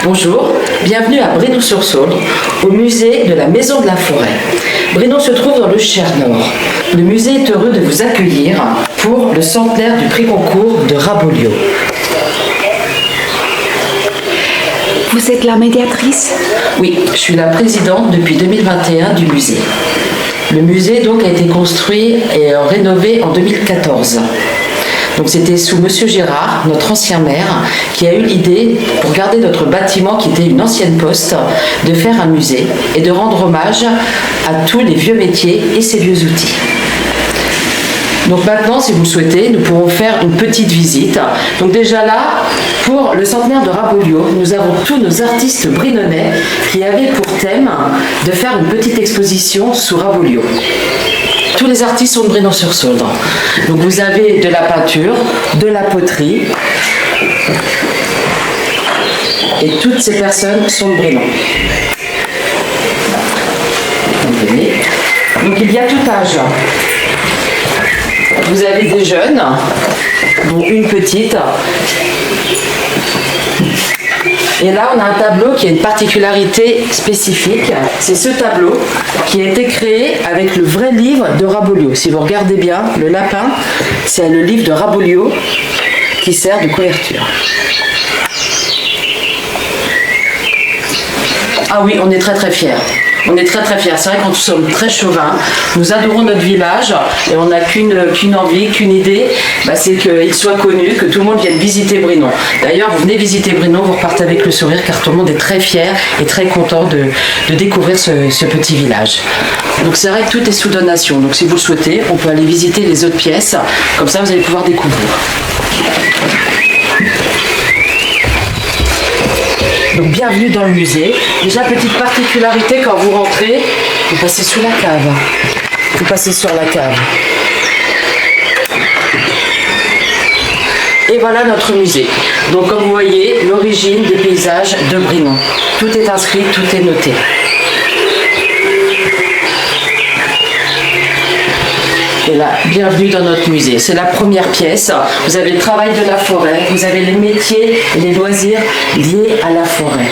Bonjour, bienvenue à Brénoux-sur-Saône, au musée de la Maison de la Forêt. Brénoux se trouve dans le Cher Nord. Le musée est heureux de vous accueillir pour le centenaire du prix concours de Raboliau. Vous êtes la médiatrice? Oui, je suis la présidente depuis 2021 du musée. Le musée donc a été construit et rénové en 2014. Donc c'était sous Monsieur Gérard, notre ancien maire, qui a eu l'idée, pour garder notre bâtiment qui était une ancienne poste, de faire un musée et de rendre hommage à tous les vieux métiers et ses vieux outils. Donc maintenant, si vous le souhaitez, nous pourrons faire une petite visite. Donc déjà là, pour le centenaire de Raboliau, nous avons tous nos artistes brinonnais qui avaient pour thème de faire une petite exposition sous Raboliau. Tous les artistes sont de Brénoux-sur-Saône. Donc vous avez de la peinture, de la poterie, et toutes ces personnes sont de Brénoux. Donc il y a tout âge. Vous avez des jeunes, dont une petite. Et là, on a un tableau qui a une particularité spécifique. C'est ce tableau qui a été créé avec le vrai livre de Raboliau. Si vous regardez bien, le lapin, c'est le livre de Raboliau qui sert de couverture. Ah oui, on est très très fiers. On est très très fiers. C'est vrai qu'on sommes très chauvins. Nous adorons notre village et on n'a qu'une envie, qu'une idée, c'est qu'il soit connu, que tout le monde vienne visiter Brénoux. D'ailleurs, vous venez visiter Brénoux, vous repartez avec le sourire car tout le monde est très fier et très content de découvrir ce petit village. Donc c'est vrai que tout est sous donation. Donc si vous le souhaitez, on peut aller visiter les autres pièces. Comme ça, vous allez pouvoir découvrir. Donc bienvenue dans le musée. Déjà, petite particularité, quand vous rentrez, vous passez sous la cave. Vous passez sur la cave. Et voilà notre musée. Donc comme vous voyez, l'origine des paysages de Brénoux. Tout est inscrit, tout est noté. Et là, bienvenue dans notre musée. C'est la première pièce. Vous avez le travail de la forêt, vous avez les métiers et les loisirs liés à la forêt.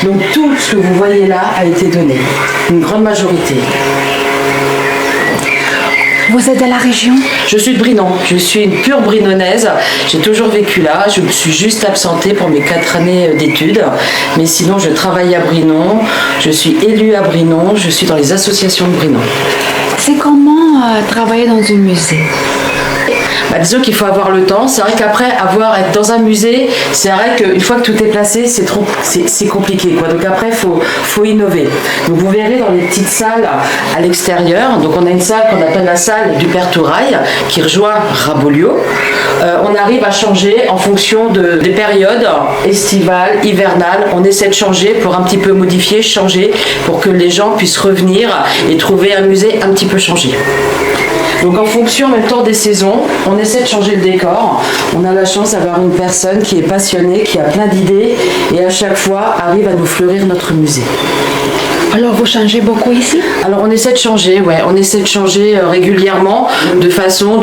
Donc tout ce que vous voyez là a été donné, une grande majorité. Vous êtes de la région? Je suis de Brinon, je suis une pure brinonnaise. J'ai toujours vécu là, je me suis juste absentée pour mes 4 années d'études. Mais sinon, je travaille à Brinon, je suis élue à Brinon, je suis dans les associations de Brinon. C'est comment travailler dans un musée? Disons qu'il faut avoir le temps. C'est vrai qu'après être dans un musée, c'est vrai qu'une fois que tout est placé, c'est compliqué, quoi. Donc après, faut innover. Donc vous verrez dans les petites salles à l'extérieur. Donc on a une salle qu'on appelle la salle du Père Touraille, qui rejoint Raboliau. On arrive à changer en fonction des périodes estivales, hivernales. On essaie de changer pour un petit peu modifier, changer pour que les gens puissent revenir et trouver un musée un petit peu changé. Donc en fonction en même temps des saisons, on essaie de changer le décor. On a la chance d'avoir une personne qui est passionnée, qui a plein d'idées et à chaque fois arrive à nous fleurir notre musée. Alors vous changez beaucoup ici? Alors on essaie de changer, ouais, on essaie de changer régulièrement de façon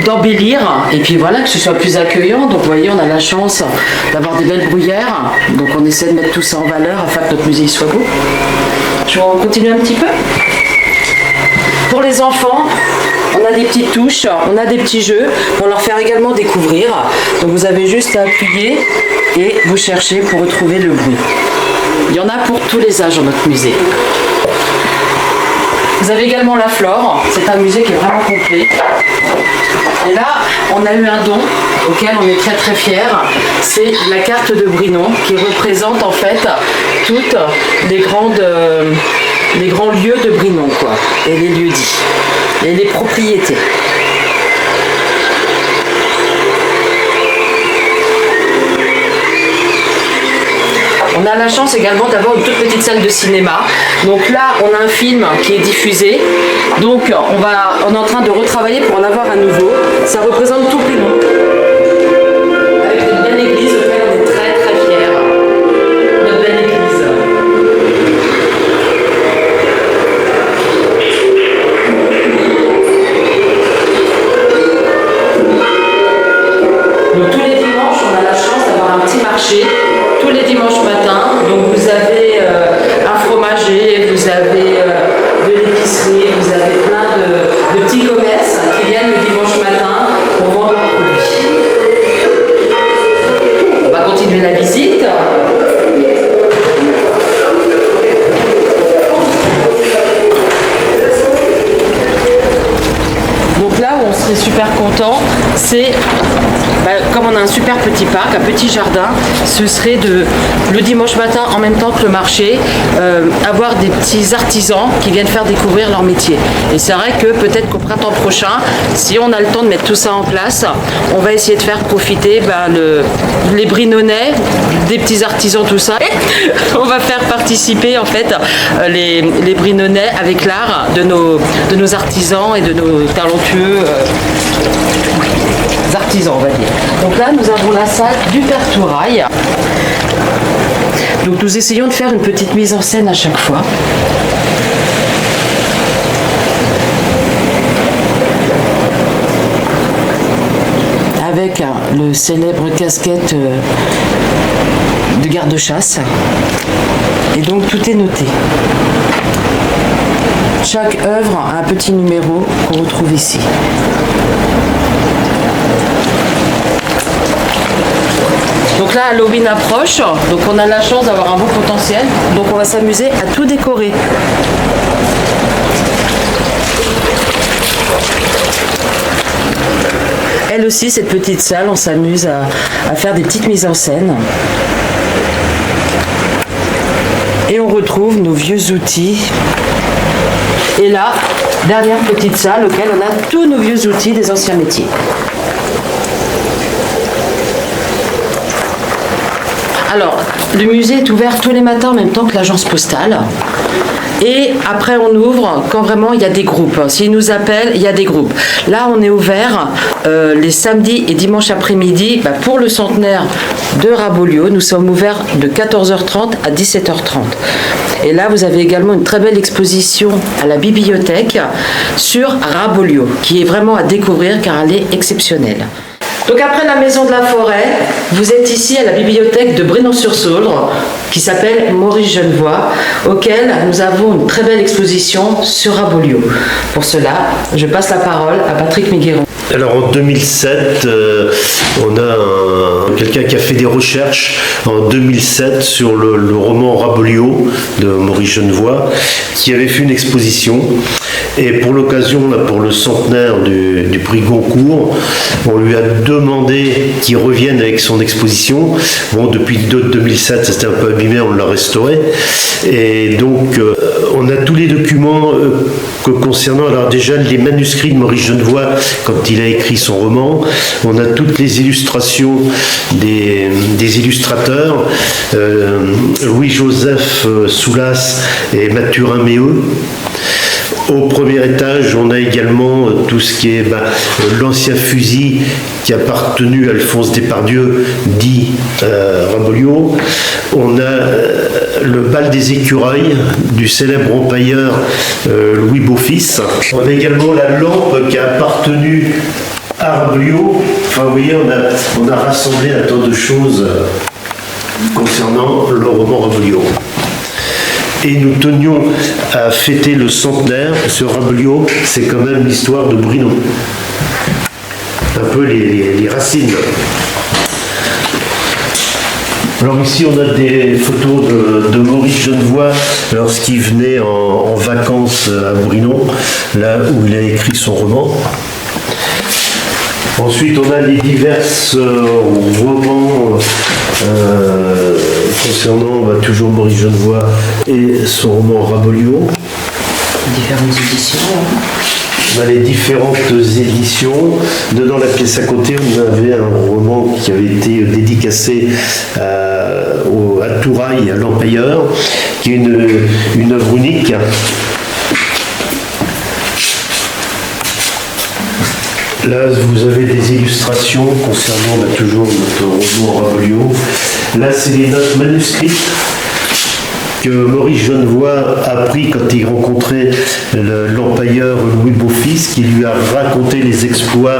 d'embellir et puis voilà, que ce soit plus accueillant. Donc vous voyez, on a la chance d'avoir des belles bruyères, donc on essaie de mettre tout ça en valeur afin que notre musée soit beau. Je vais continuer un petit peu. Pour les enfants, on a des petites touches, on a des petits jeux pour leur faire également découvrir. Donc vous avez juste à appuyer et vous cherchez pour retrouver le bruit. Il y en a pour tous les âges dans notre musée. Vous avez également la flore, c'est un musée qui est vraiment complet. Et là, on a eu un don auquel on est très très fiers. C'est la carte de Brinon qui représente en fait toutes les grands lieux de Brinon, quoi, et les lieux dits, et les propriétés. On a la chance également d'avoir une toute petite salle de cinéma. Donc là, on a un film qui est diffusé. Donc on est en train de retravailler pour en avoir un nouveau. Ça représente tout Brinon. Avec une belle église auquel on est très très fiers. c'est, comme on a un super petit parc, un petit jardin, ce serait le dimanche matin, en même temps que le marché, avoir des petits artisans qui viennent faire découvrir leur métier. Et c'est vrai que peut-être qu'au printemps prochain, si on a le temps de mettre tout ça en place, on va essayer de faire profiter les Brinonnais, des petits artisans, tout ça. On va faire participer en fait les Brinonnais avec l'art de nos artisans et de nos talentueux artisans, on va dire. Donc là, nous avons la salle du Père Touraille. Donc nous essayons de faire une petite mise en scène à chaque fois. Avec le célèbre casquette de garde-chasse. Et donc tout est noté. Chaque œuvre a un petit numéro qu'on retrouve ici. Donc là, Halloween approche, donc on a la chance d'avoir un bon potentiel, donc on va s'amuser à tout décorer. Elle aussi, cette petite salle, on s'amuse à faire des petites mises en scène. Et on retrouve nos vieux outils. Et là, dernière petite salle auquel on a tous nos vieux outils des anciens métiers. Alors, le musée est ouvert tous les matins en même temps que l'agence postale. Et après, on ouvre quand vraiment il y a des groupes. S'ils nous appellent, il y a des groupes. Là, on est ouvert les samedis et dimanches après-midi pour le centenaire de Rabolio. Nous sommes ouverts de 14h30 à 17h30. Et là, vous avez également une très belle exposition à la bibliothèque sur Rabolio, qui est vraiment à découvrir car elle est exceptionnelle. Donc après la Maison de la Forêt, vous êtes ici à la bibliothèque de Brinon-sur-Sauldre qui s'appelle Maurice Genevoix, auquel nous avons une très belle exposition sur Rabolio. Pour cela, je passe la parole à Patrick Migueron. Alors en 2007, on a quelqu'un qui a fait des recherches en 2007 sur le roman Rabolio de Maurice Genevoix, qui avait fait une exposition. Et pour l'occasion, pour le centenaire du prix Goncourt, on lui a demandé qu'il revienne avec son exposition. Bon, depuis 2007, ça s'était un peu abîmé, on l'a restauré. Et donc, on a tous les documents concernant, alors déjà, les manuscrits de Maurice Genevoix, quand il a écrit son roman. On a toutes les illustrations des illustrateurs, Louis-Joseph Soulas et Mathurin Méheux. Au premier étage, on a également tout ce qui est l'ancien fusil qui a appartenu à Alphonse Depardieu, dit Rabolio. On a le bal des écureuils du célèbre empailleur Louis Beaufils. On a également la lampe qui a appartenu à Rabolio. Enfin, vous voyez, on a rassemblé un tas de choses concernant le roman Rabolio. Et nous tenions à fêter le centenaire. Ce Rabolio, c'est quand même l'histoire de Brinon. Un peu les racines. Alors ici, on a des photos de Maurice Genevoix lorsqu'il venait en vacances à Brinon, là où il a écrit son roman. Ensuite, on a les divers romans concernant toujours Maurice Genevoix et son roman Rabolio. Différentes éditions. On a les différentes éditions. Dedans la pièce à côté, on avait un roman qui avait été dédicacé à Touraille, à l'Empailleur, qui est une œuvre unique. Là, vous avez des illustrations concernant toujours notre roman Rabolio. Là, c'est les notes manuscrites que Maurice Genevoix a pris quand il rencontrait l'empailleur Louis Beaufils, qui lui a raconté les exploits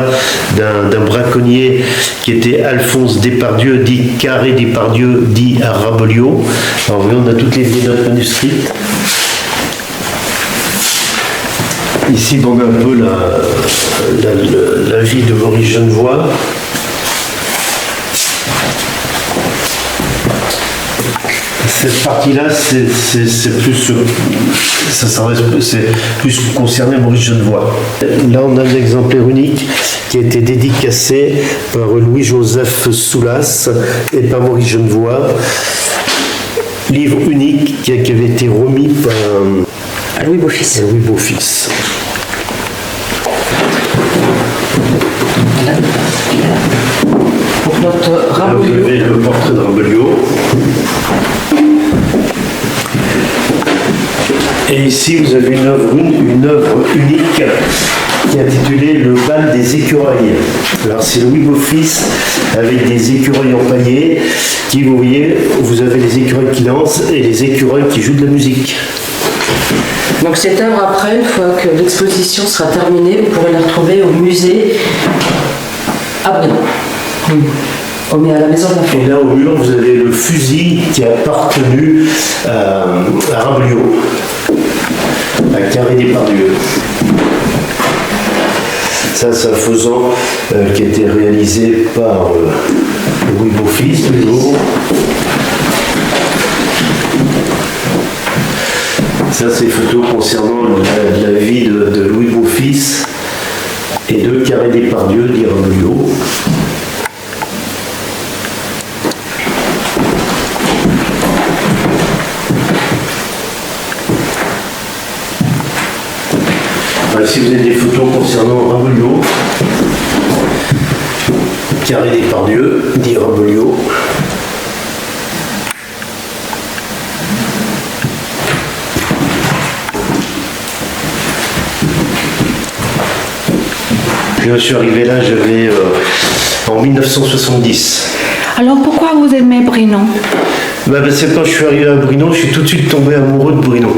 d'un braconnier qui était Alphonse Depardieu, dit Carré Depardieu, dit à Rabolio. Alors, vous voyez, on a toutes les notes manuscrites. Ici, on a un peu la vie de Maurice Genevoix. Cette partie-là, c'est plus concerné Maurice Genevoix. Là, on a un exemplaire unique qui a été dédicacé par Louis-Joseph Soulas et par Maurice Genevoix. Livre unique qui avait été remis par Louis Beaufils. Louis Beaufils. Pour notre Là, vous Rabelais. avez le portrait de Rabelais. Et ici, vous avez une œuvre unique qui est intitulée Le bal des écureuils. Alors, c'est Louis Beaufils avec des écureuils empaillés qui, vous voyez, vous avez les écureuils qui dansent et les écureuils qui jouent de la musique. Donc cette œuvre, après, une fois que l'exposition sera terminée, vous pourrez la retrouver au musée à Brinon, à la Maison de la Forêt. Et là, au mur, vous avez le fusil qui a appartenu à Rabelais, à Carré-des-Pardieu. Ça, c'est un faisan qui a été réalisé par Louis Beaufils, toujours. Ça, c'est des photos concernant la vie de Louis Beaufils et de Carré-des-Pardieu, dit Rabelais. Si vous avez des photos concernant Rabelais, Carré-des-Pardieu, dit Rabelais. Je suis arrivé là, j'avais en 1970. Alors pourquoi vous aimez Brinon? C'est quand je suis arrivé à Brinon, je suis tout de suite tombé amoureux de Brinon.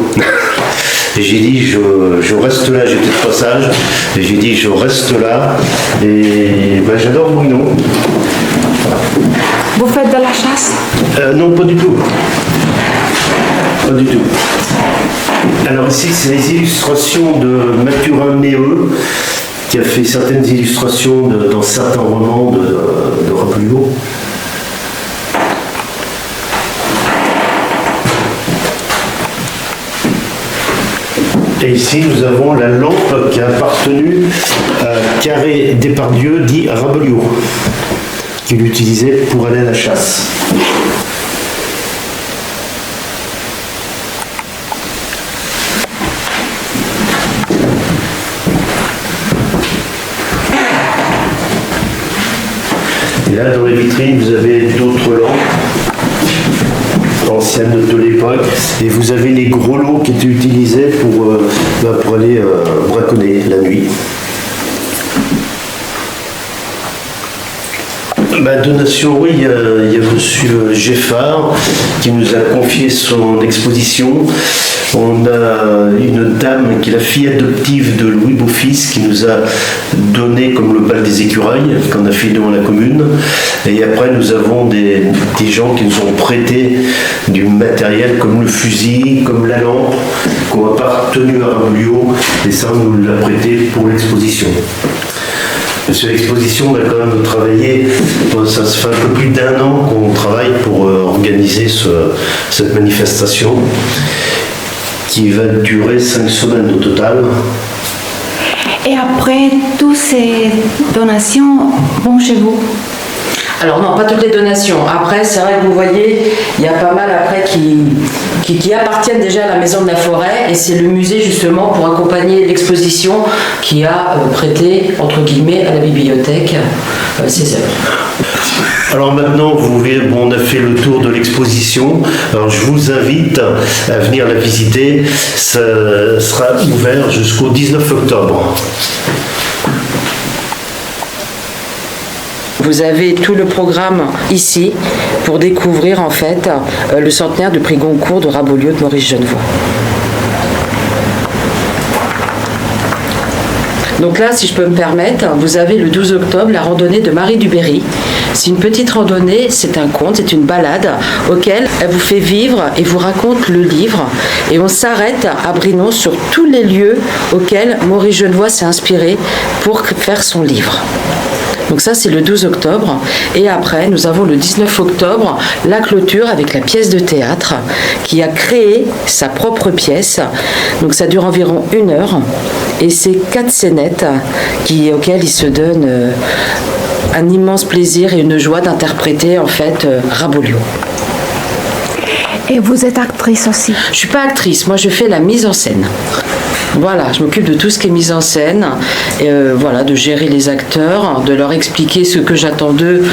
Et j'ai dit, je reste là, j'étais de passage, et j'ai dit, je reste là, et j'adore Brinon. Vous faites de la chasse? Non, pas du tout. Pas du tout. Alors ici, c'est les illustrations de Mathurin Méheux, qui a fait certaines illustrations dans certains romans de Rabelais. Et ici, nous avons la lampe qui a appartenu à Carré-des-Pardieu, dit Rabelais, qui l'utilisait pour aller à la chasse. Et là, dans les vitrines, vous avez d'autres lampes anciennes de l'époque, et vous avez les gros lots qui étaient utilisés pour aller braconner la nuit. Donation, oui, il y a monsieur Geffard qui nous a confié son exposition. On a une dame qui est la fille adoptive de Louis Beaufils qui nous a donné comme le bal des écureuils qu'on a fait devant la commune. Et après nous avons des gens qui nous ont prêté du matériel comme le fusil, comme la lampe, qui ont appartenu à Rabelais, et ça on nous l'a prêté pour l'exposition. Sur l'exposition, on a quand même travaillé, ça se fait un peu plus d'1 an qu'on travaille pour organiser cette manifestation qui va durer 5 semaines au total. Et après, toutes ces donations vont chez vous? Alors non, pas toutes les donations. Après, c'est vrai que vous voyez, il y a pas mal après qui appartiennent déjà à la Maison de la Forêt, et c'est le musée justement pour accompagner l'exposition qui a prêté, entre guillemets, à la bibliothèque ces œuvres. Alors maintenant, vous voyez, on a fait le tour de l'exposition. Alors je vous invite à venir la visiter. Ça sera ouvert jusqu'au 19 octobre. Vous avez tout le programme ici pour découvrir en fait le centenaire du prix Goncourt de Rabelais de Maurice Genevoix. Donc là, si je peux me permettre, vous avez le 12 octobre la randonnée de Marie Duberry. C'est une petite randonnée, c'est un conte, c'est une balade auquel elle vous fait vivre et vous raconte le livre. Et on s'arrête à Brinon sur tous les lieux auxquels Maurice Genevoix s'est inspiré pour faire son livre. Donc ça, c'est le 12 octobre. Et après, nous avons le 19 octobre, la clôture avec la pièce de théâtre qui a créé sa propre pièce. Donc ça dure environ 1 heure. Et c'est 4 scénettes auxquelles il se donne un immense plaisir et une joie d'interpréter en fait Rabelais. Et vous êtes actrice aussi? Je suis pas actrice, moi je fais la mise en scène. Voilà, je m'occupe de tout ce qui est mise en scène, et voilà, de gérer les acteurs, de leur expliquer ce que j'attends d'eux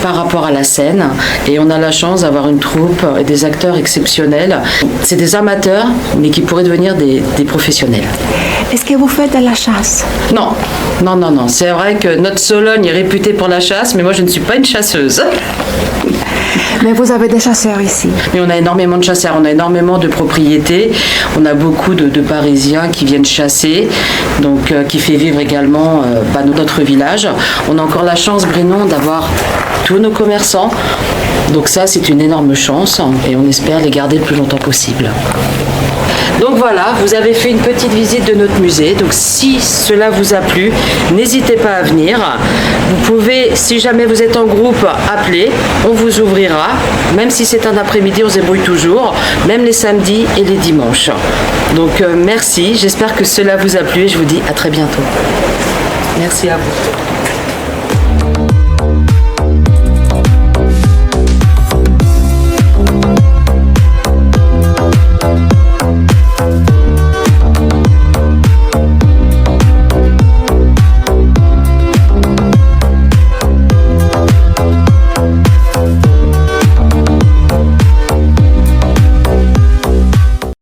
par rapport à la scène. Et on a la chance d'avoir une troupe et des acteurs exceptionnels. C'est des amateurs, mais qui pourraient devenir des professionnels. Est-ce que vous faites de la chasse? Non, non, non, non. C'est vrai que notre Sologne est réputée pour la chasse, mais moi je ne suis pas une chasseuse. Mais vous avez des chasseurs ici. Mais on a énormément de chasseurs, on a énormément de propriétés, on a beaucoup de Parisiens qui viennent chasser, donc qui fait vivre également notre village. On a encore la chance, Brinon, d'avoir tous nos commerçants, donc ça c'est une énorme chance et on espère les garder le plus longtemps possible. Donc voilà, vous avez fait une petite visite de notre musée. Donc si cela vous a plu, n'hésitez pas à venir. Vous pouvez, si jamais vous êtes en groupe, appeler. On vous ouvrira. Même si c'est un après-midi, on se débrouille toujours. Même les samedis et les dimanches. Donc merci. J'espère que cela vous a plu et je vous dis à très bientôt. Merci à vous.